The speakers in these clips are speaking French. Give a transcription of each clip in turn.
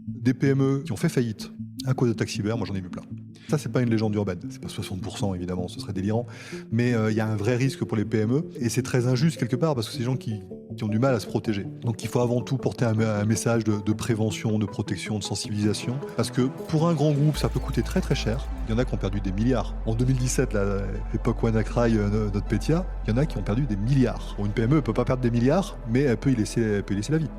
Des PME qui ont fait faillite à cause d'attaques cyber, moi j'en ai vu plein. Ça, c'est pas une légende urbaine. C'est pas 60% évidemment, ce serait délirant. Mais il y a un vrai risque pour les PME et c'est très injuste quelque part parce que c'est des gens qui ont du mal à se protéger. Donc il faut avant tout porter un message de prévention, de protection, de sensibilisation. Parce que pour un grand groupe, ça peut coûter très très cher. Il y en a qui ont perdu des milliards. En 2017, l'époque WannaCry, notre Petya, il y en a qui ont perdu des milliards. Bon, une PME ne peut pas perdre des milliards, mais elle peut y laisser la vie.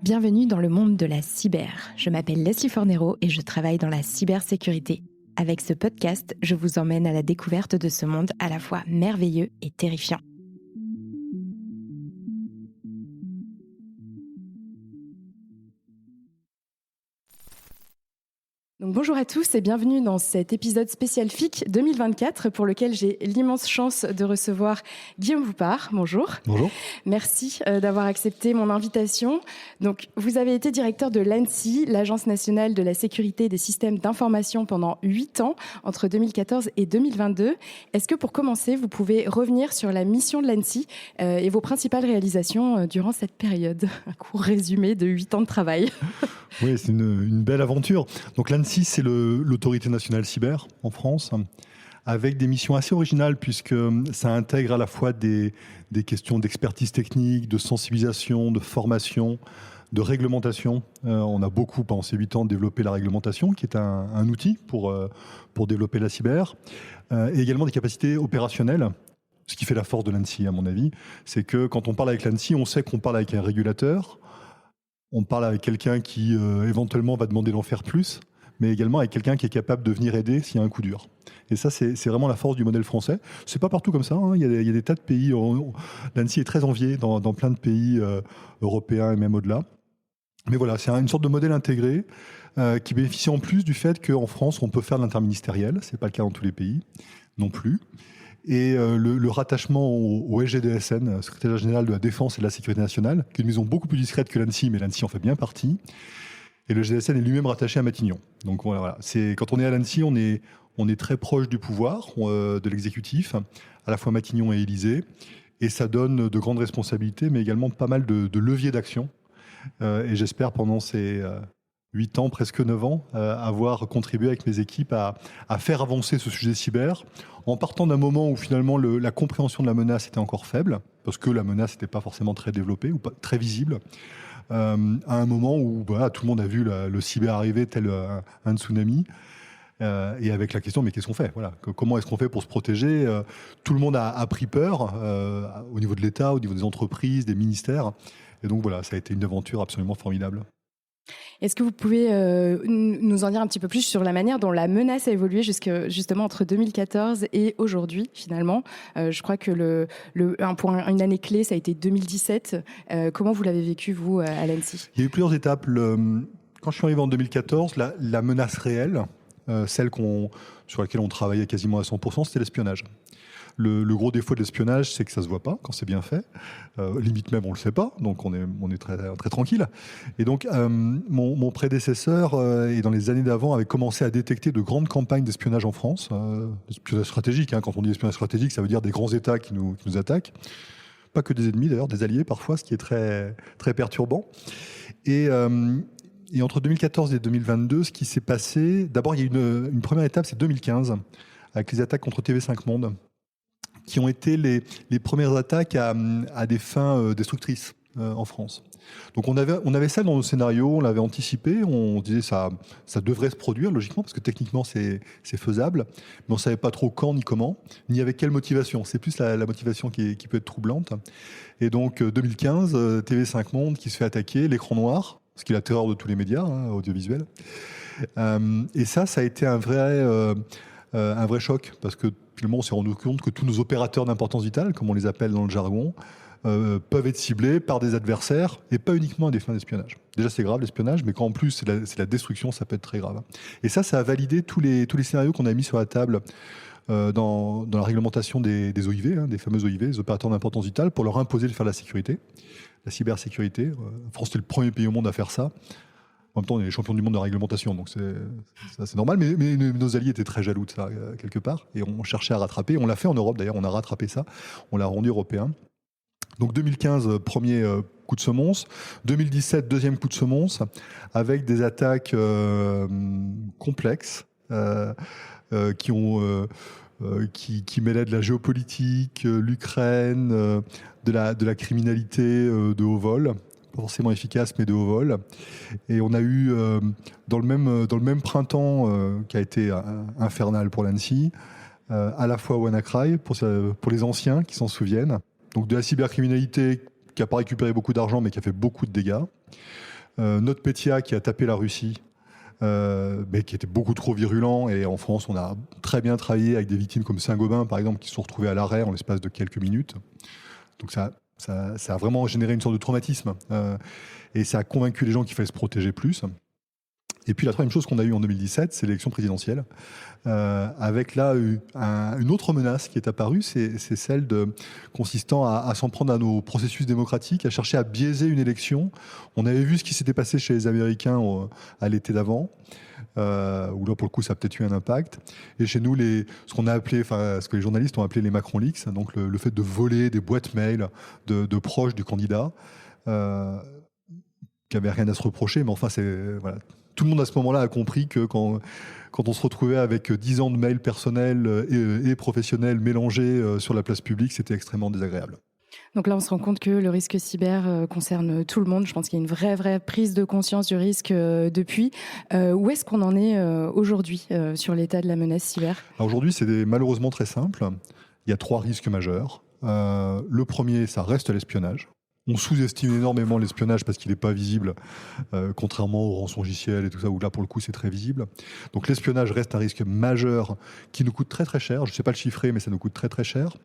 Bienvenue dans le monde de la cyber. Je m'appelle Leslie Fornero et je travaille dans la cybersécurité. Avec ce podcast, je vous emmène à la découverte de ce monde à la fois merveilleux et terrifiant. Donc bonjour à tous et bienvenue dans cet épisode spécial FIC 2024 pour lequel j'ai l'immense chance de recevoir Guillaume Voupard. Bonjour. Bonjour. Merci d'avoir accepté mon invitation. Donc vous avez été directeur de l'ANSSI, l'Agence nationale de la sécurité des systèmes d'information pendant 8 ans, entre 2014 et 2022. Est-ce que pour commencer, vous pouvez revenir sur la mission de l'ANSSI et vos principales réalisations durant cette période? Un court résumé de 8 ans de travail. Oui, c'est une belle aventure. Donc l'ANSSI, c'est l'autorité nationale cyber en France, avec des missions assez originales puisque ça intègre à la fois des questions d'expertise technique, de sensibilisation, de formation, de réglementation. On a beaucoup, pendant ces 8 ans, développé la réglementation, qui est un outil pour développer la cyber, et également des capacités opérationnelles. Ce qui fait la force de l'ANSSI, à mon avis, c'est que quand on parle avec l'ANSSI, on sait qu'on parle avec un régulateur, on parle avec quelqu'un qui éventuellement va demander d'en faire plus, mais également avec quelqu'un qui est capable de venir aider s'il y a un coup dur. Et ça, c'est vraiment la force du modèle français. C'est pas partout comme ça, hein. Il y a des tas de pays. L'ANSSI est très enviée dans plein de pays européens et même au-delà. Mais voilà, c'est une sorte de modèle intégré qui bénéficie en plus du fait qu'en France, on peut faire de l'interministériel. C'est pas le cas dans tous les pays non plus. Et le rattachement au SGDSN, Secrétaire général de la Défense et de la Sécurité nationale, qui est une maison beaucoup plus discrète que l'ANSSI, mais l'ANSSI en fait bien partie. Et le SGDSN est lui-même rattaché à Matignon. Donc voilà. Quand on est à l'ANSSI, on est très proche du pouvoir, de l'exécutif, à la fois Matignon et Élysée. Et ça donne de grandes responsabilités, mais également pas mal de leviers d'action. Et j'espère pendant ces 8 ans, presque 9 ans, avoir contribué avec mes équipes à faire avancer ce sujet cyber, en partant d'un moment où finalement la compréhension de la menace était encore faible, parce que la menace n'était pas forcément très développée ou pas très visible, à un moment où tout le monde a vu le cyber arriver tel un tsunami, et avec la question, mais qu'est-ce qu'on fait? Comment est-ce qu'on fait pour se protéger? Tout le monde a pris peur, au niveau de l'État, au niveau des entreprises, des ministères, et donc voilà, ça a été une aventure absolument formidable. Est-ce que vous pouvez nous en dire un petit peu plus sur la manière dont la menace a évolué justement entre 2014 et aujourd'hui, finalement? Je crois que une année clé, ça a été 2017. Comment vous l'avez vécu, vous, à l'ANSSI? Il y a eu plusieurs étapes. Quand je suis arrivé en 2014, la menace réelle, celle sur laquelle on travaillait quasiment à 100%, c'était l'espionnage. Le gros défaut de l'espionnage, c'est que ça se voit pas quand c'est bien fait. Limite même, on le sait pas, donc on est très, très tranquille. Et donc, mon prédécesseur, et dans les années d'avant, avait commencé à détecter de grandes campagnes d'espionnage en France. Espionnage stratégique, hein. Quand on dit espionnage stratégique, ça veut dire des grands États qui nous attaquent. Pas que des ennemis d'ailleurs, des alliés parfois, ce qui est très, très perturbant. Et entre 2014 et 2022, ce qui s'est passé, d'abord il y a une première étape, c'est 2015, avec les attaques contre TV5 Monde, qui ont été les premières attaques à des fins destructrices en France. Donc on avait ça dans nos scénarios, on l'avait anticipé, on disait ça devrait se produire logiquement, parce que techniquement c'est faisable, mais on ne savait pas trop quand ni comment, ni avec quelle motivation. C'est plus la motivation qui peut être troublante. Et donc 2015, TV5 Monde qui se fait attaquer, l'écran noir, ce qui est la terreur de tous les médias audiovisuels. Et ça a été un vrai choc, parce que finalement on s'est rendu compte que tous nos opérateurs d'importance vitale, comme on les appelle dans le jargon, peuvent être ciblés par des adversaires et pas uniquement à des fins d'espionnage. Déjà c'est grave l'espionnage, mais quand en plus c'est la destruction, ça peut être très grave. Et ça a validé tous les scénarios qu'on a mis sur la table dans la réglementation des OIV, des fameux OIV, les opérateurs d'importance vitale, pour leur imposer de faire la sécurité, la cybersécurité. La France était le premier pays au monde à faire ça. En même temps, on est les champions du monde de la réglementation, donc c'est normal, mais nos alliés étaient très jaloux de ça, quelque part, et on cherchait à rattraper. On l'a fait en Europe, d'ailleurs, on a rattrapé ça, on l'a rendu européen. Donc 2015, premier coup de semonce. 2017, deuxième coup de semonce, avec des attaques complexes qui mêlaient de la géopolitique, l'Ukraine, de la criminalité de haut vol. Pas forcément efficace, mais de haut vol. Et on a eu, dans le même printemps qui a été infernal pour l'Annecy, à la fois WannaCry, pour les anciens qui s'en souviennent, donc de la cybercriminalité qui n'a pas récupéré beaucoup d'argent, mais qui a fait beaucoup de dégâts. NotPetya qui a tapé la Russie, mais qui était beaucoup trop virulent. Et en France, on a très bien travaillé avec des victimes comme Saint-Gobain, par exemple, qui se sont retrouvées à l'arrêt en l'espace de quelques minutes. Donc ça a vraiment généré une sorte de traumatisme. Et ça a convaincu les gens qu'il fallait se protéger plus. Et puis la troisième chose qu'on a eue en 2017, c'est l'élection présidentielle, avec là une autre menace qui est apparue, c'est celle consistant à s'en prendre à nos processus démocratiques, à chercher à biaiser une élection. On avait vu ce qui s'était passé chez les Américains à l'été d'avant, où là pour le coup ça a peut-être eu un impact. Et chez nous, ce qu'on a appelé, ce que les journalistes ont appelé les Macron Leaks, donc le fait de voler des boîtes mail de proches du candidat, qui n'avaient rien à se reprocher, mais enfin voilà. Tout le monde à ce moment-là a compris que quand on se retrouvait avec 10 ans de mails personnels et professionnels mélangés sur la place publique, c'était extrêmement désagréable. Donc là, on se rend compte que le risque cyber concerne tout le monde. Je pense qu'il y a une vraie prise de conscience du risque depuis. Où est-ce qu'on en est aujourd'hui sur l'état de la menace cyber ? Alors aujourd'hui, c'est malheureusement très simple. Il y a 3 risques majeurs. Le premier, ça reste l'espionnage. On sous-estime énormément l'espionnage parce qu'il n'est pas visible, contrairement aux rançongiciels et tout ça, où là, pour le coup, c'est très visible. Donc l'espionnage reste un risque majeur qui nous coûte très très cher. Je ne sais pas le chiffrer, mais ça nous coûte très très cher.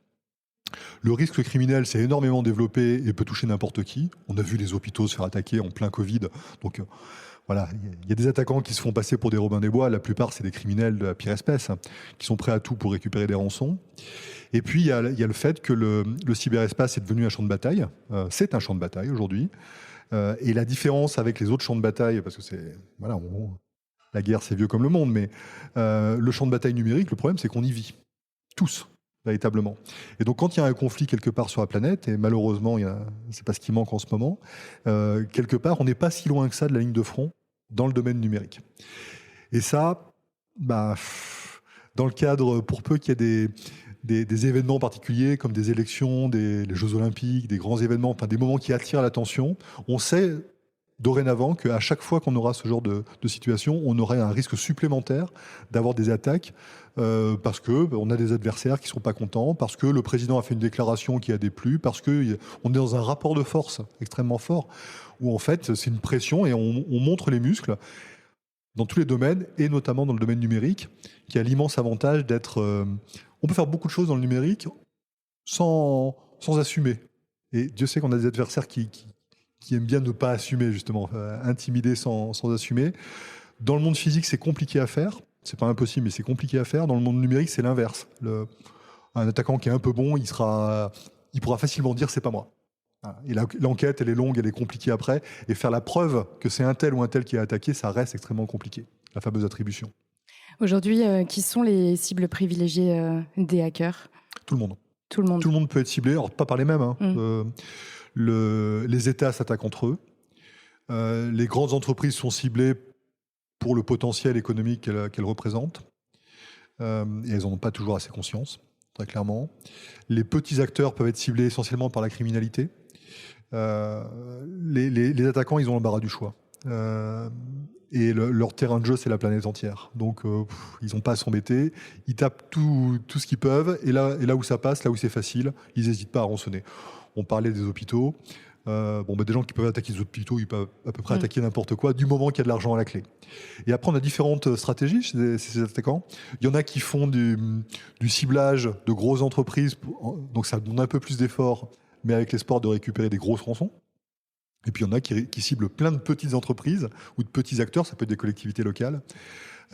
Le risque criminel s'est énormément développé et peut toucher n'importe qui. On a vu les hôpitaux se faire attaquer en plein Covid. Donc voilà, il y a des attaquants qui se font passer pour des Robins des Bois. La plupart, c'est des criminels de la pire espèce, qui sont prêts à tout pour récupérer des rançons. Et puis, il y a le fait que le cyberespace est devenu un champ de bataille. C'est un champ de bataille aujourd'hui. Et la différence avec les autres champs de bataille, parce que la guerre, c'est vieux comme le monde, mais le champ de bataille numérique, le problème, c'est qu'on y vit. Tous, véritablement. Et donc, quand il y a un conflit quelque part sur la planète, et malheureusement, c'est pas ce qui manque en ce moment, quelque part, on n'est pas si loin que ça de la ligne de front dans le domaine numérique. Et ça, dans le cadre, pour peu qu'il y ait des événements particuliers comme des élections, les Jeux Olympiques, des grands événements, enfin des moments qui attirent l'attention, on sait dorénavant qu'à chaque fois qu'on aura ce genre de situation, on aurait un risque supplémentaire d'avoir des attaques parce qu'on a des adversaires qui ne sont pas contents, parce que le président a fait une déclaration qui a déplu, parce qu'on est dans un rapport de force extrêmement fort, où en fait c'est une pression et on montre les muscles dans tous les domaines, et notamment dans le domaine numérique, qui a l'immense avantage d'être... on peut faire beaucoup de choses dans le numérique sans assumer. Et Dieu sait qu'on a des adversaires qui aiment bien ne pas assumer, justement, intimider sans assumer. Dans le monde physique, c'est compliqué à faire. C'est pas impossible, mais c'est compliqué à faire. Dans le monde numérique, c'est l'inverse. Un attaquant qui est un peu bon, il pourra facilement dire « c'est pas moi ». Et l'enquête, elle est longue, elle est compliquée après. Et faire la preuve que c'est un tel ou un tel qui a attaqué, ça reste extrêmement compliqué, la fameuse attribution. Aujourd'hui, qui sont les cibles privilégiées des hackers ? Tout le monde. Tout le monde. Tout le monde peut être ciblé, alors pas par les mêmes. Les États s'attaquent entre eux. Les grandes entreprises sont ciblées pour le potentiel économique qu'elles représentent. Et elles n'en ont pas toujours assez conscience, très clairement. Les petits acteurs peuvent être ciblés essentiellement par la criminalité. Les attaquants, ils ont l'embarras du choix. Et leur terrain de jeu, c'est la planète entière. Donc, ils n'ont pas à s'embêter. Ils tapent tout ce qu'ils peuvent. Et là où ça passe, là où c'est facile, ils n'hésitent pas à rançonner. On parlait des hôpitaux. Des gens qui peuvent attaquer les hôpitaux, ils peuvent à peu près attaquer n'importe quoi, du moment qu'il y a de l'argent à la clé. Et après, on a différentes stratégies chez ces attaquants. Il y en a qui font du ciblage de grosses entreprises. Donc, ça demande un peu plus d'efforts, mais avec l'espoir de récupérer des grosses rançons. Et puis il y en a qui ciblent plein de petites entreprises ou de petits acteurs, ça peut être des collectivités locales.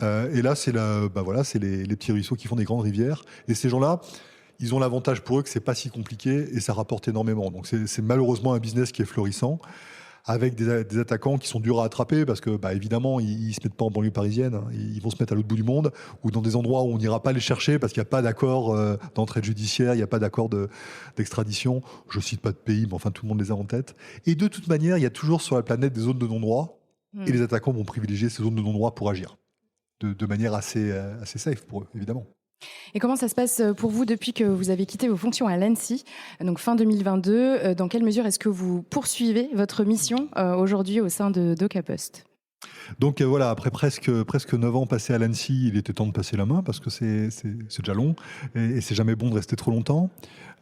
Et là, c'est les petits ruisseaux qui font des grandes rivières. Et ces gens-là, ils ont l'avantage pour eux que c'est pas si compliqué et ça rapporte énormément. Donc c'est malheureusement un business qui est florissant. avec des attaquants qui sont durs à attraper parce que, évidemment, ils se mettent pas en banlieue parisienne, hein. Ils vont se mettre à l'autre bout du monde ou dans des endroits où on n'ira pas les chercher parce qu'il n'y a pas d'accord d'entraide judiciaire, il n'y a pas d'accord d'extradition. Je cite pas de pays, mais enfin, tout le monde les a en tête. Et de toute manière, il y a toujours sur la planète des zones de non-droit et les attaquants vont privilégier ces zones de non-droit pour agir de manière assez safe pour eux, évidemment. Et comment ça se passe pour vous depuis que vous avez quitté vos fonctions à l'ANSSI, donc fin 2022? Dans quelle mesure est-ce que vous poursuivez votre mission aujourd'hui au sein de DocaPost? Donc voilà, après presque 9 ans passés à l'ANSSI, il était temps de passer la main parce que c'est déjà long et c'est jamais bon de rester trop longtemps.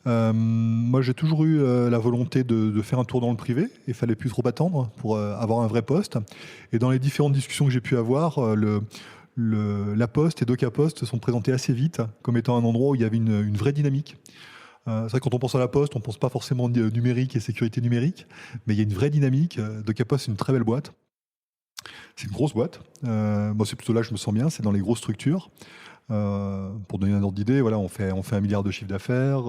Moi, j'ai toujours eu la volonté de faire un tour dans le privé. Il fallait plus trop attendre pour avoir un vrai poste. Et dans les différentes discussions que j'ai pu avoir, la Poste et DocaPost se sont présentés assez vite comme étant un endroit où il y avait une vraie dynamique. C'est vrai que quand on pense à la Poste, on pense pas forcément numérique et sécurité numérique, mais il y a une vraie dynamique. DocaPost, c'est une très belle boîte. C'est une grosse boîte. Moi, c'est plutôt là que je me sens bien, c'est dans les grosses structures. Pour donner un ordre d'idée, voilà, on fait 1 milliard de chiffre d'affaires,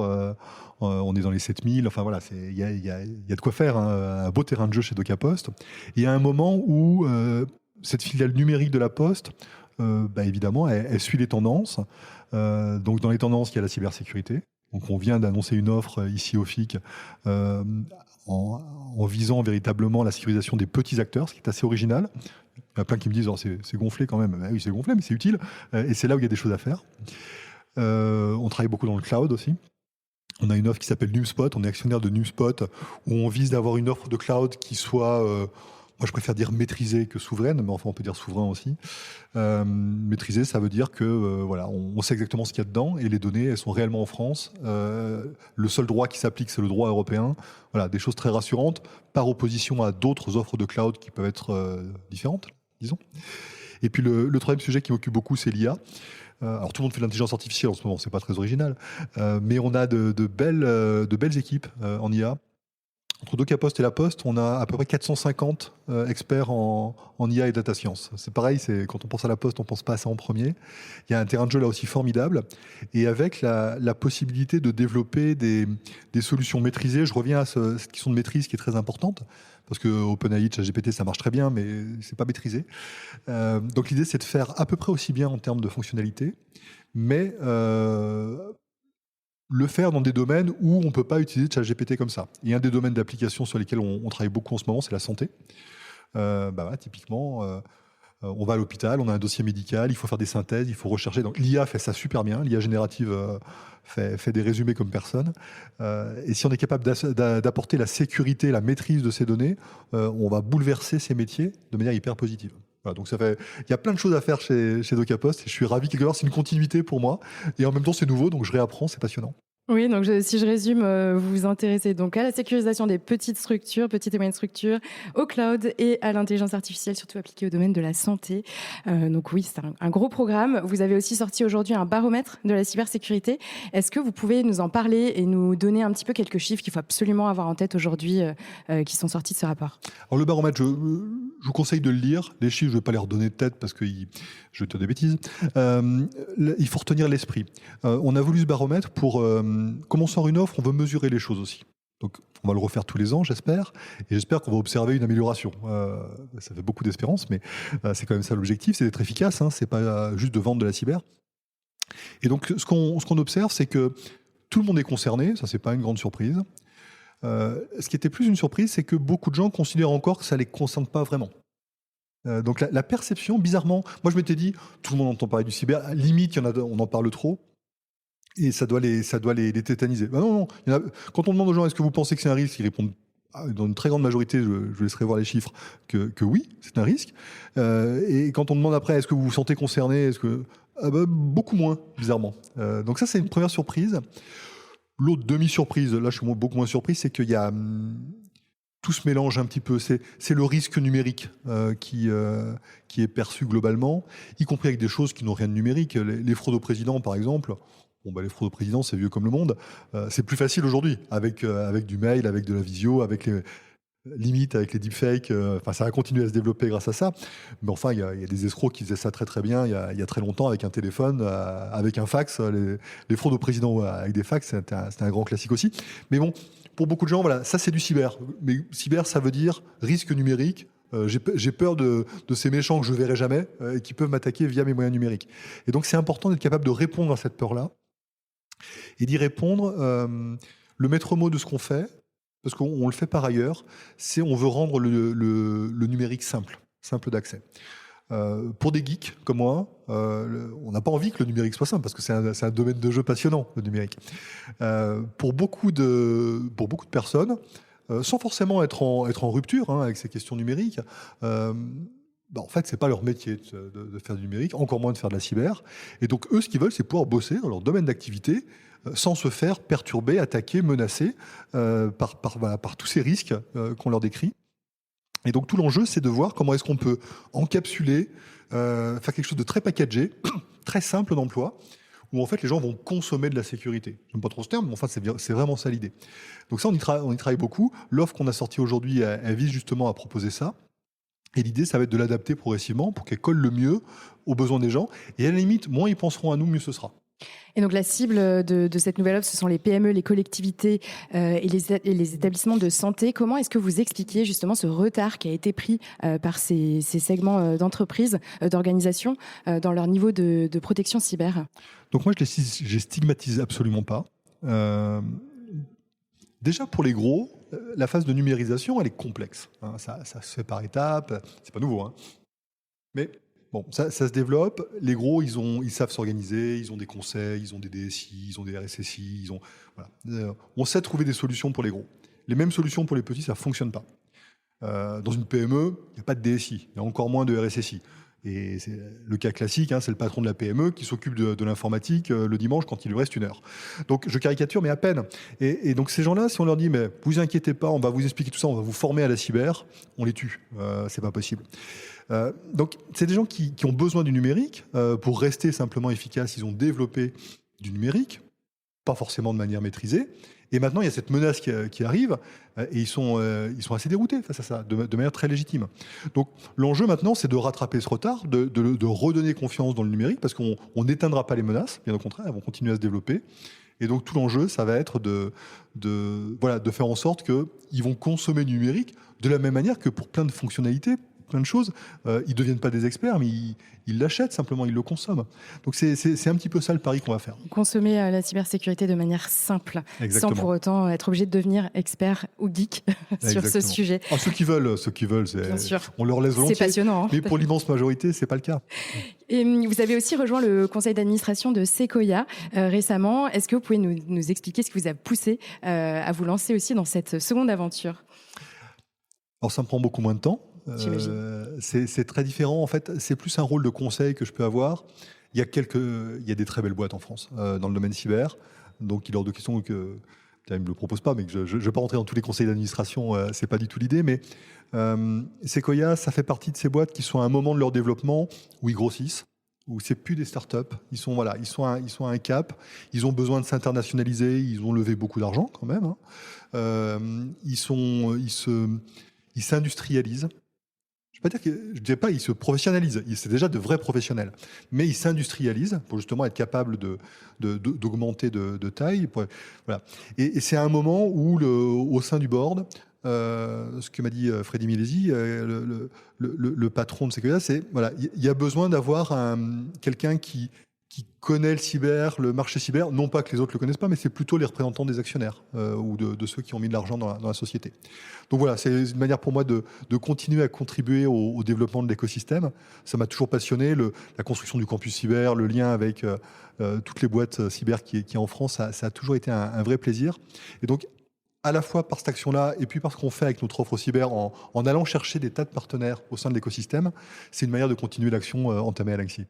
on est dans les 7000, enfin voilà, il y a de quoi faire, hein, un beau terrain de jeu chez DocaPost. Et il y a un moment où cette filiale numérique de la Poste, évidemment, elle suit les tendances. Donc dans les tendances, il y a la cybersécurité. Donc on vient d'annoncer une offre ici au FIC en visant véritablement la sécurisation des petits acteurs, ce qui est assez original. Il y en a plein qui me disent c'est gonflé quand même. Oui, c'est gonflé, mais c'est utile. Et c'est là où il y a des choses à faire. On travaille beaucoup dans le cloud aussi. On a une offre qui s'appelle NumSpot. On est actionnaire de NumSpot, où on vise d'avoir une offre de cloud qui soit, moi je préfère dire maîtrisée que souveraine, mais enfin on peut dire souverain aussi. Maîtrisée, ça veut dire que voilà, on sait exactement ce qu'il y a dedans et les données, elles sont réellement en France. Le seul droit qui s'applique, c'est le droit européen. Voilà, des choses très rassurantes, par opposition à d'autres offres de cloud qui peuvent être différentes, disons. Et puis le troisième sujet qui m'occupe beaucoup, c'est l'IA. Alors tout le monde fait de l'intelligence artificielle en ce moment, c'est pas très original, mais on a de belles équipes en IA. Entre DocaPost et la Poste, on a à peu près 450 experts en IA et data science. C'est pareil, quand on pense à la Poste, on pense pas à ça en premier. Il y a un terrain de jeu là aussi formidable, et avec la possibilité de développer des solutions maîtrisées. Je reviens à cette question de maîtrise qui est très importante, parce que OpenAI, ChatGPT, ça marche très bien, mais c'est pas maîtrisé. Donc l'idée, c'est de faire à peu près aussi bien en termes de fonctionnalité, mais le faire dans des domaines où on ne peut pas utiliser ChatGPT comme ça. Il y a un des domaines d'application sur lesquels on travaille beaucoup en ce moment, c'est la santé. Typiquement, on va à l'hôpital, on a un dossier médical, il faut faire des synthèses, il faut rechercher. Donc l'IA fait ça super bien, l'IA générative fait des résumés comme personne. Et si on est capable d'apporter la sécurité, la maîtrise de ces données, on va bouleverser ces métiers de manière hyper positive. Voilà, donc il y a plein de choses à faire chez DocaPost et je suis ravi, quelque part, c'est une continuité pour moi et en même temps c'est nouveau, donc je réapprends, c'est passionnant. Oui, donc si je résume, vous vous intéressez donc à la sécurisation des petites et moyennes structures, au cloud et à l'intelligence artificielle, surtout appliquée au domaine de la santé. Donc oui, c'est un gros programme. Vous avez aussi sorti aujourd'hui un baromètre de la cybersécurité. Est-ce que vous pouvez nous en parler et nous donner un petit peu quelques chiffres qu'il faut absolument avoir en tête aujourd'hui qui sont sortis de ce rapport? Alors le baromètre, je vous conseille de le lire. Les chiffres, je ne vais pas les redonner de tête parce que je vais te dire des bêtises. Il faut retenir l'esprit. On a voulu ce baromètre pour... Comme on sort une offre, on veut mesurer les choses aussi. Donc, on va le refaire tous les ans, j'espère. Et j'espère qu'on va observer une amélioration. Ça fait beaucoup d'espérance, mais c'est quand même ça l'objectif, c'est d'être efficace. C'est pas juste de vendre de la cyber. Et donc, ce qu'on observe, c'est que tout le monde est concerné. Ça, c'est pas une grande surprise. Ce qui était plus une surprise, c'est que beaucoup de gens considèrent encore que ça les concerne pas vraiment. Donc, la perception, bizarrement, moi, je m'étais dit, tout le monde entend parler du cyber. Limite, on en parle trop. Et ça doit les tétaniser. Non. Quand on demande aux gens est-ce que vous pensez que c'est un risque, ils répondent dans une très grande majorité, je laisserai voir les chiffres, que oui, c'est un risque. Et quand on demande après est-ce que vous vous sentez concerné, beaucoup moins, bizarrement. Donc ça, c'est une première surprise. L'autre demi-surprise, là je suis beaucoup moins surpris, c'est qu'il y a tout se mélange un petit peu. C'est le risque numérique qui est perçu globalement, y compris avec des choses qui n'ont rien de numérique. Les fraudes au président, par exemple. Les fraudes au président, c'est vieux comme le monde. C'est plus facile aujourd'hui, avec du mail, avec de la visio, avec les deepfakes. Ça va continuer à se développer grâce à ça. Mais enfin, il y a des escrocs qui faisaient ça très très bien il y a très longtemps avec un téléphone, avec un fax. Les fraudes au président avec des fax, c'était un grand classique aussi. Mais bon, pour beaucoup de gens, voilà, ça c'est du cyber. Mais cyber, ça veut dire risque numérique. J'ai peur de ces méchants que je verrai jamais et qui peuvent m'attaquer via mes moyens numériques. Et donc c'est important d'être capable de répondre à cette peur-là et d'y répondre. Le maître mot de ce qu'on fait, parce qu'on le fait par ailleurs, c'est on veut rendre le numérique simple d'accès. Pour des geeks comme moi, on n'a pas envie que le numérique soit simple parce que c'est un domaine de jeu passionnant, le numérique. Pour beaucoup de personnes, sans forcément être en rupture avec ces questions numériques, en fait, c'est pas leur métier de faire du numérique, encore moins de faire de la cyber. Et donc, eux, ce qu'ils veulent, c'est pouvoir bosser dans leur domaine d'activité sans se faire perturber, attaquer, menacer par tous ces risques qu'on leur décrit. Et donc, tout l'enjeu, c'est de voir comment est-ce qu'on peut encapsuler, faire quelque chose de très packagé, très simple d'emploi, où en fait les gens vont consommer de la sécurité. Je n'aime pas trop ce terme, mais enfin c'est vraiment ça l'idée. Donc ça, on y travaille beaucoup. L'offre qu'on a sortie aujourd'hui, elle vise justement à proposer ça. Et l'idée, ça va être de l'adapter progressivement pour qu'elle colle le mieux aux besoins des gens. Et à la limite, moins ils penseront à nous, mieux ce sera. Et donc la cible de cette nouvelle offre, ce sont les PME, les collectivités et les établissements de santé. Comment est-ce que vous expliquez justement ce retard qui a été pris par ces segments d'entreprises, d'organisations, dans leur niveau de protection cyber ? Donc moi, je les stigmatise absolument pas. Déjà pour les gros, la phase de numérisation, elle est complexe. Ça se fait par étapes, c'est pas nouveau. Mais bon, ça se développe. Les gros, ils savent s'organiser, ils ont des conseils, ils ont des DSI, ils ont des RSSI, on sait trouver des solutions pour les gros. Les mêmes solutions pour les petits, ça fonctionne pas. Dans une PME, il n'y a pas de DSI, il y a encore moins de RSSI. Et c'est le cas classique, c'est le patron de la PME qui s'occupe de l'informatique le dimanche quand il lui reste 1 heure. Donc je caricature, mais à peine. Et donc ces gens-là, si on leur dit, mais vous inquiétez pas, on va vous expliquer tout ça, on va vous former à la cyber, on les tue. C'est pas possible. Donc c'est des gens qui ont besoin du numérique pour rester simplement efficaces. Ils ont développé du numérique, pas forcément de manière maîtrisée. Et maintenant, il y a cette menace qui arrive et ils sont assez déroutés face à ça, de manière très légitime. Donc l'enjeu maintenant, c'est de rattraper ce retard, de redonner confiance dans le numérique parce qu'on n'éteindra pas les menaces, bien au contraire, elles vont continuer à se développer. Et donc tout l'enjeu, ça va être de faire en sorte qu'ils vont consommer du numérique de la même manière que pour plein de fonctionnalités, plein de choses. Ils ne deviennent pas des experts, mais ils l'achètent simplement, ils le consomment. Donc c'est un petit peu ça le pari qu'on va faire. Consommer la cybersécurité de manière simple, Exactement. Sans pour autant être obligé de devenir expert ou geek sur ce sujet. Ceux qui veulent, Bien sûr. On leur laisse volontiers. C'est passionnant. Mais pour l'immense majorité, c'est pas le cas. Et vous avez aussi rejoint le conseil d'administration de Sequoia récemment. Est-ce que vous pouvez nous expliquer ce qui vous a poussé à vous lancer aussi dans cette seconde aventure ? Alors ça me prend beaucoup moins de temps. C'est très différent. En fait, c'est plus un rôle de conseil que je peux avoir. Il y a des très belles boîtes en France dans le domaine cyber. Donc, il est hors de question que ils ne me le proposent pas, mais que je ne vais pas rentrer dans tous les conseils d'administration. C'est pas du tout l'idée. Mais Sequoia, ça fait partie de ces boîtes qui sont à un moment de leur développement où ils grossissent, où c'est plus des startups. Ils sont à un cap. Ils ont besoin de s'internationaliser. Ils ont levé beaucoup d'argent quand même. Ils s'industrialisent. Je ne dirais pas ils se professionnalisent, c'est déjà de vrais professionnels, mais ils s'industrialisent pour justement être capables d'augmenter de taille. Voilà. Et c'est à un moment où au sein du board, ce que m'a dit Freddy Milesi, le patron de Sequoia, c'est il y a besoin d'avoir quelqu'un qui connaît le cyber, le marché cyber, non pas que les autres le connaissent pas, mais c'est plutôt les représentants des actionnaires ou de ceux qui ont mis de l'argent dans la société. Donc voilà, c'est une manière pour moi de continuer à contribuer au développement de l'écosystème. Ça m'a toujours passionné, la construction du campus cyber, le lien avec toutes les boîtes cyber qui est en France, ça a toujours été un vrai plaisir. Et donc, à la fois par cette action-là, et puis par ce qu'on fait avec notre offre cyber en allant chercher des tas de partenaires au sein de l'écosystème, c'est une manière de continuer l'action entamée à l'ANSSI.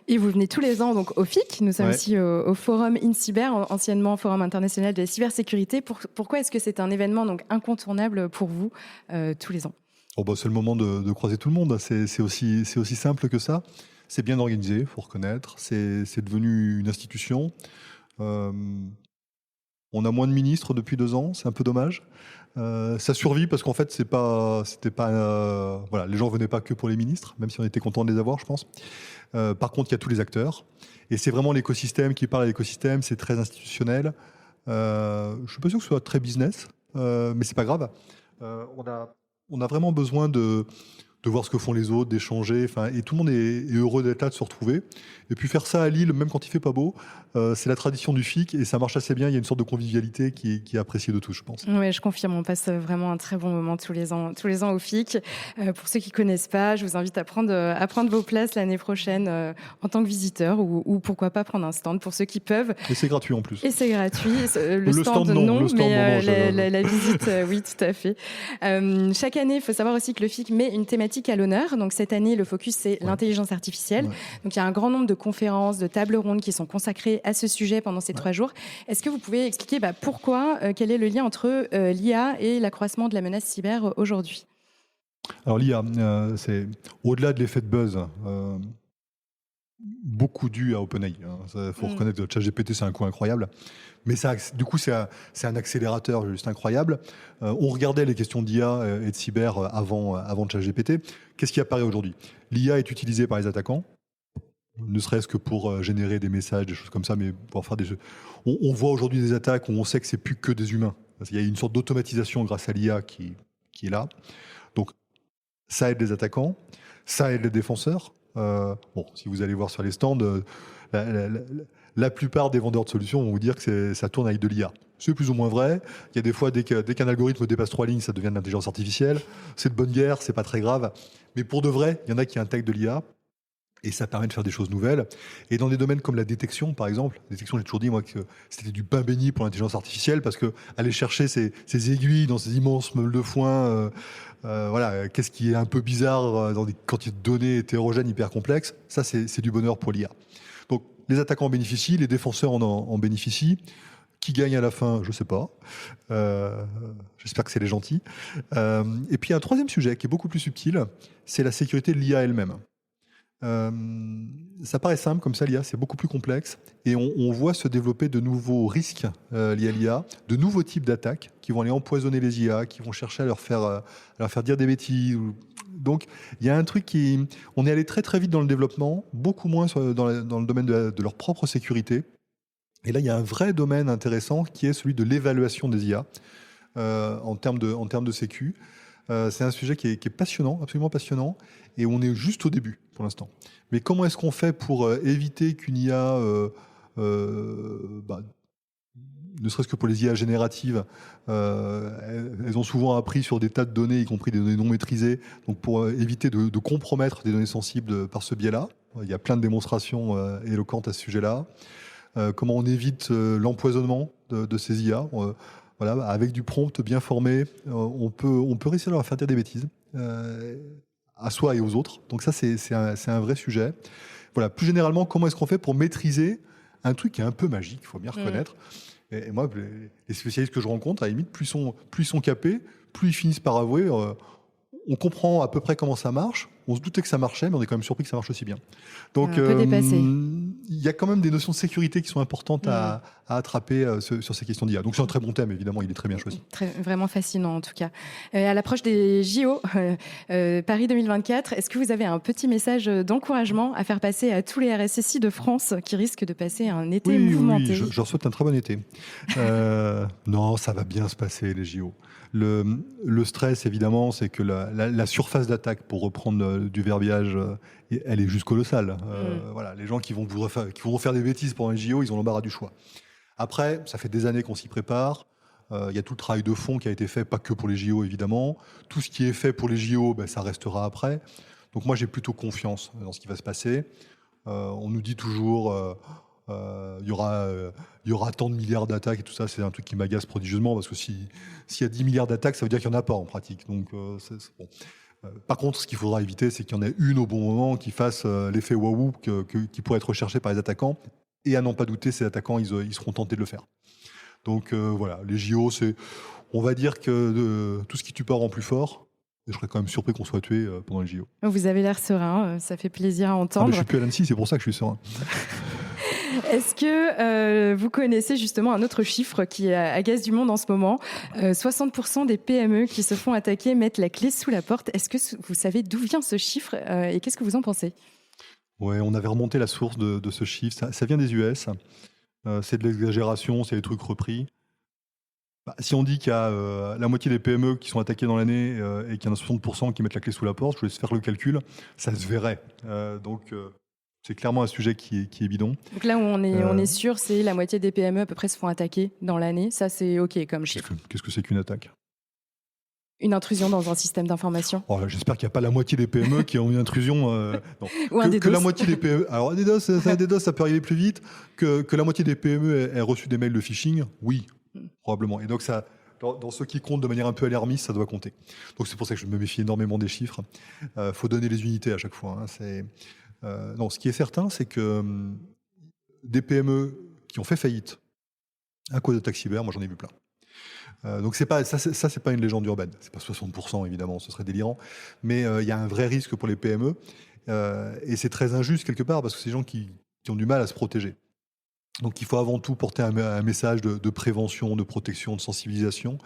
Et vous venez tous les ans donc au FIC, nous sommes aussi au Forum InCyber, anciennement Forum international de la cybersécurité. Pourquoi est-ce que c'est un événement donc incontournable pour vous tous les ans ? C'est le moment de croiser tout le monde, c'est aussi simple que ça. C'est bien organisé, il faut reconnaître, c'est devenu une institution. On a moins de ministres depuis 2 ans, c'est un peu dommage. Ça survit parce qu'en fait, les gens venaient pas que pour les ministres, même si on était content de les avoir, je pense. Par contre, il y a tous les acteurs. Et c'est vraiment l'écosystème qui parle à l'écosystème, c'est très institutionnel. Je suis pas sûr que ce soit très business, mais c'est pas grave. On a vraiment besoin de voir ce que font les autres, d'échanger, et tout le monde est heureux d'être là, de se retrouver. Et puis faire ça à Lille, même quand il fait pas beau, c'est la tradition du FIC et ça marche assez bien. Il y a une sorte de convivialité qui est appréciée de tous, je pense. Oui, je confirme. On passe vraiment un très bon moment tous les ans au FIC. Pour ceux qui connaissent pas, je vous invite à prendre vos places l'année prochaine en tant que visiteur ou pourquoi pas prendre un stand pour ceux qui peuvent. Et c'est gratuit en plus. Et c'est gratuit. Le stand non, mais la visite, oui, tout à fait. Chaque année, il faut savoir aussi que le FIC met une thématique à l'honneur. Donc cette année, le focus, c'est l'intelligence artificielle. Donc il y a un grand nombre de conférences, de tables rondes qui sont consacrées à ce sujet pendant ces 3 jours. Est-ce que vous pouvez expliquer pourquoi, quel est le lien entre l'IA et l'accroissement de la menace cyber aujourd'hui ? Alors l'IA, c'est au-delà de l'effet de buzz, beaucoup dû à OpenAI. Il faut reconnaître que ChatGPT, c'est un coup incroyable. Mais ça, du coup, c'est un accélérateur juste incroyable. On regardait les questions d'IA et de cyber avant ChatGPT. Qu'est-ce qui apparaît aujourd'hui ? L'IA est utilisée par les attaquants, ne serait-ce que pour générer des messages, des choses comme ça, mais pour faire des jeux. On voit aujourd'hui des attaques où on sait que c'est plus que des humains. Il y a une sorte d'automatisation grâce à l'IA qui est là. Donc, ça aide les attaquants, ça aide les défenseurs. Si vous allez voir sur les stands, la plupart des vendeurs de solutions vont vous dire que ça tourne avec de l'IA. C'est plus ou moins vrai. Il y a des fois, dès qu'un algorithme dépasse 3 lignes, ça devient de l'intelligence artificielle. C'est de bonne guerre, c'est pas très grave. Mais pour de vrai, il y en a qui intègrent de l'IA. Et ça permet de faire des choses nouvelles. Et dans des domaines comme la détection, par exemple, j'ai toujours dit, moi, que c'était du pain béni pour l'intelligence artificielle, parce que aller chercher ces aiguilles dans ces immenses meules de foin, qu'est-ce qui est un peu bizarre dans des quantités de données hétérogènes, hyper complexes, ça, c'est du bonheur pour l'IA. Donc, les attaquants en bénéficient, les défenseurs en bénéficient. Qui gagne à la fin, je ne sais pas. J'espère que c'est les gentils. Et puis, un troisième sujet qui est beaucoup plus subtil, c'est la sécurité de l'IA elle-même. Ça paraît simple comme ça, l'IA, c'est beaucoup plus complexe et on voit se développer de nouveaux risques liés à l'IA, de nouveaux types d'attaques qui vont aller empoisonner les IA, qui vont chercher à leur faire dire des bêtises. Donc il y a un truc on est allé très très vite dans le développement, beaucoup moins dans le domaine de leur propre sécurité. Et là il y a un vrai domaine intéressant qui est celui de l'évaluation des IA en termes de sécu. C'est un sujet qui est passionnant, absolument passionnant, et on est juste au début pour l'instant. Mais comment est-ce qu'on fait pour éviter qu'une IA, ne serait-ce que pour les IA génératives, elles ont souvent appris sur des tas de données, y compris des données non maîtrisées, donc pour éviter de compromettre des données sensibles par ce biais-là. Il y a plein de démonstrations éloquentes à ce sujet-là. Comment on évite l'empoisonnement de ces IA avec du prompt bien formé, on peut réussir à leur faire dire des bêtises à soi et aux autres. Donc ça, c'est un vrai sujet. Voilà. Plus généralement, comment est-ce qu'on fait pour maîtriser un truc qui est un peu magique, il faut bien reconnaître. Et moi, les spécialistes que je rencontre, à la limite, plus ils sont capés, plus ils finissent par avouer on comprend à peu près comment ça marche. On se doutait que ça marchait, mais on est quand même surpris que ça marche aussi bien. Donc, il y a quand même des notions de sécurité qui sont importantes à attraper sur ces questions d'IA. Donc, c'est un très bon thème, évidemment. Il est très bien choisi. Vraiment fascinant, en tout cas. À l'approche des JO, Paris 2024, est-ce que vous avez un petit message d'encouragement à faire passer à tous les RSSI de France qui risquent de passer un été mouvementé ? Oui, je leur souhaite un très bon été. Non, ça va bien se passer, les JO. Le stress, évidemment, c'est que la surface d'attaque, pour reprendre du verbiage, elle est juste colossale. Les gens qui vont faire des bêtises pendant les JO, ils ont l'embarras du choix. Après, ça fait des années qu'on s'y prépare. Il y a tout le travail de fond qui a été fait, pas que pour les JO, évidemment. Tout ce qui est fait pour les JO, ça restera après. Donc moi, j'ai plutôt confiance dans ce qui va se passer. On nous dit toujours... il y aura tant de milliards d'attaques et tout ça, c'est un truc qui m'agace prodigieusement parce que s'il y a 10 milliards d'attaques, ça veut dire qu'il n'y en a pas en pratique. Donc, c'est bon. Par contre, ce qu'il faudra éviter, c'est qu'il y en ait une au bon moment qui fasse l'effet waouh qui pourrait être recherché par les attaquants. Et à n'en pas douter, ces attaquants, ils seront tentés de le faire. Donc les JO, on va dire que tout ce qui tue pas rend plus fort. Et je serais quand même surpris qu'on soit tué pendant les JO. Vous avez l'air serein, ça fait plaisir à entendre. Je suis plus à l'Annecy, c'est pour ça que je suis serein. Est-ce que vous connaissez justement un autre chiffre qui agace du monde en ce moment ? 60% des PME qui se font attaquer mettent la clé sous la porte. Est-ce que vous savez d'où vient ce chiffre et qu'est-ce que vous en pensez ? Ouais, on avait remonté la source de ce chiffre. Ça vient des US. C'est de l'exagération, c'est des trucs repris. Si on dit qu'il y a la moitié des PME qui sont attaquées dans l'année et qu'il y en a 60% qui mettent la clé sous la porte, je vous laisse faire le calcul, ça se verrait. Donc c'est clairement un sujet qui est bidon. Donc là où on est sûr, c'est la moitié des PME à peu près se font attaquer dans l'année. Ça, c'est OK comme chiffre. Qu'est-ce que c'est qu'une attaque ? Une intrusion dans un système d'information. J'espère qu'il n'y a pas la moitié des PME qui ont une intrusion. Non. Ou un DDoS. Que la moitié des PME. Alors, un DDoS, ça peut arriver plus vite. Que la moitié des PME aient reçu des mails de phishing, oui, probablement. Et donc, ça, dans ceux qui comptent de manière un peu alarmiste, ça doit compter. Donc, c'est pour ça que je me méfie énormément des chiffres. Faut donner les unités à chaque fois. Non, ce qui est certain, c'est que des PME qui ont fait faillite à cause d'attaques cyber, moi, j'en ai vu plein. Donc c'est pas une légende urbaine, c'est pas 60% évidemment, ce serait délirant, mais il y a un vrai risque pour les PME et c'est très injuste quelque part parce que c'est des gens qui ont du mal à se protéger. Donc il faut avant tout porter un message de prévention, de protection, de sensibilisation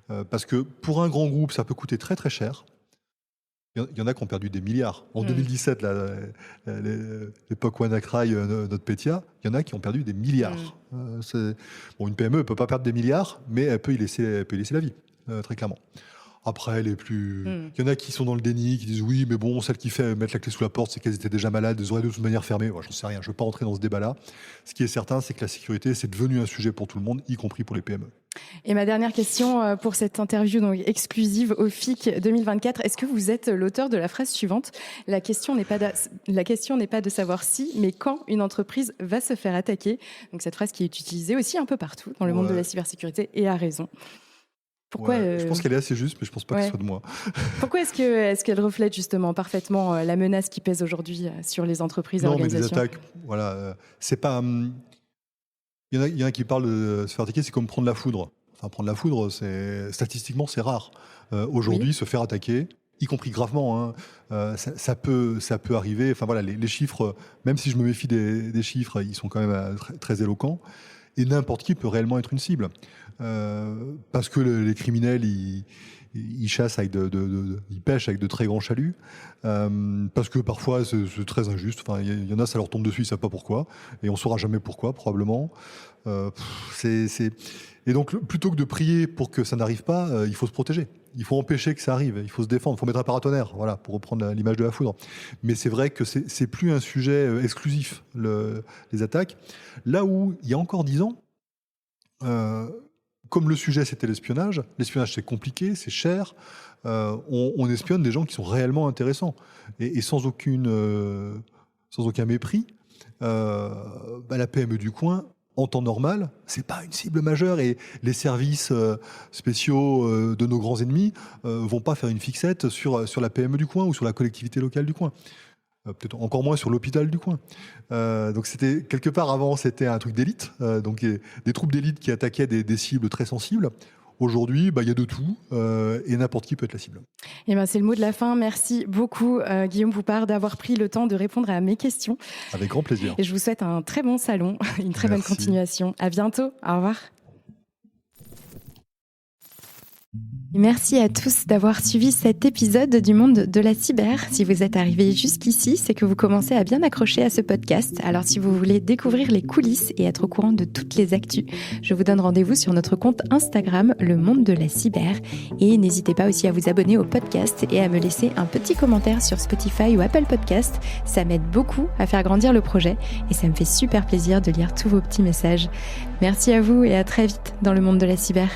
parce que pour un grand groupe ça peut coûter très très cher. Il y en a qui ont perdu des milliards. En 2017, l'époque WannaCry, notre Petya, il y en a qui ont perdu des milliards. Une PME ne peut pas perdre des milliards, mais elle peut y laisser la vie, très clairement. Après, il y en a qui sont dans le déni, qui disent oui, mais bon, celle qui fait mettre la clé sous la porte, c'est qu'elles étaient déjà malades, elles auraient de toute manière fermé. J'en sais rien, je ne veux pas rentrer dans ce débat-là. Ce qui est certain, c'est que la sécurité, c'est devenu un sujet pour tout le monde, y compris pour les PME. Et ma dernière question pour cette interview donc exclusive au FIC 2024, est-ce que vous êtes l'auteur de la phrase suivante ? La question n'est pas de savoir si, mais quand une entreprise va se faire attaquer. Donc cette phrase qui est utilisée aussi un peu partout dans le monde de la cybersécurité et à raison. Pourquoi je pense qu'elle est assez juste, mais je ne pense pas que ce soit de moi. Pourquoi est-ce qu'elle reflète justement parfaitement la menace qui pèse aujourd'hui sur les entreprises et organisations ? Non, mais des attaques, c'est pas... Il y en a qui parlent de se faire attaquer, c'est comme prendre la foudre. Enfin, prendre la foudre, statistiquement, c'est rare. Aujourd'hui, se faire attaquer, y compris gravement, ça peut arriver. Enfin voilà, les chiffres, même si je me méfie des chiffres, ils sont quand même très, très éloquents. Et n'importe qui peut réellement être une cible. Parce que les criminels, ils chassent ils pêchent avec de très grands chaluts. Parce que parfois, c'est très injuste. Enfin, il y en a, ça leur tombe dessus, ils ne savent pas pourquoi. Et on ne saura jamais pourquoi, probablement. Et donc, plutôt que de prier pour que ça n'arrive pas, il faut se protéger. Il faut empêcher que ça arrive. Il faut se défendre. Il faut mettre un paratonnerre, voilà, pour reprendre l'image de la foudre. Mais c'est vrai que c'est plus un sujet exclusif, les attaques. Là où, il y a encore 10 ans, comme le sujet c'était l'espionnage c'est compliqué, c'est cher, on espionne des gens qui sont réellement intéressants. Et sans aucun mépris, la PME du coin, en temps normal, c'est pas une cible majeure et les services spéciaux de nos grands ennemis vont pas faire une fixette sur la PME du coin ou sur la collectivité locale du coin. Peut-être encore moins sur l'hôpital du coin. Donc c'était quelque part avant, c'était un truc d'élite, donc des troupes d'élite qui attaquaient des cibles très sensibles. Aujourd'hui, il y a de tout et n'importe qui peut être la cible. Et c'est le mot de la fin. Merci beaucoup Guillaume Poupart d'avoir pris le temps de répondre à mes questions. Avec grand plaisir. Et je vous souhaite un très bon salon, une très bonne continuation. À bientôt. Au revoir. Merci à tous d'avoir suivi cet épisode du monde de la cyber. Si vous êtes arrivés jusqu'ici, c'est que vous commencez à bien accrocher à ce podcast. Alors si vous voulez découvrir les coulisses et être au courant de toutes les actus, je vous donne rendez-vous sur notre compte Instagram, le monde de la cyber. Et n'hésitez pas aussi à vous abonner au podcast et à me laisser un petit commentaire sur Spotify ou Apple Podcast. Ça m'aide beaucoup à faire grandir le projet et ça me fait super plaisir de lire tous vos petits messages. Merci à vous et à très vite dans le monde de la cyber.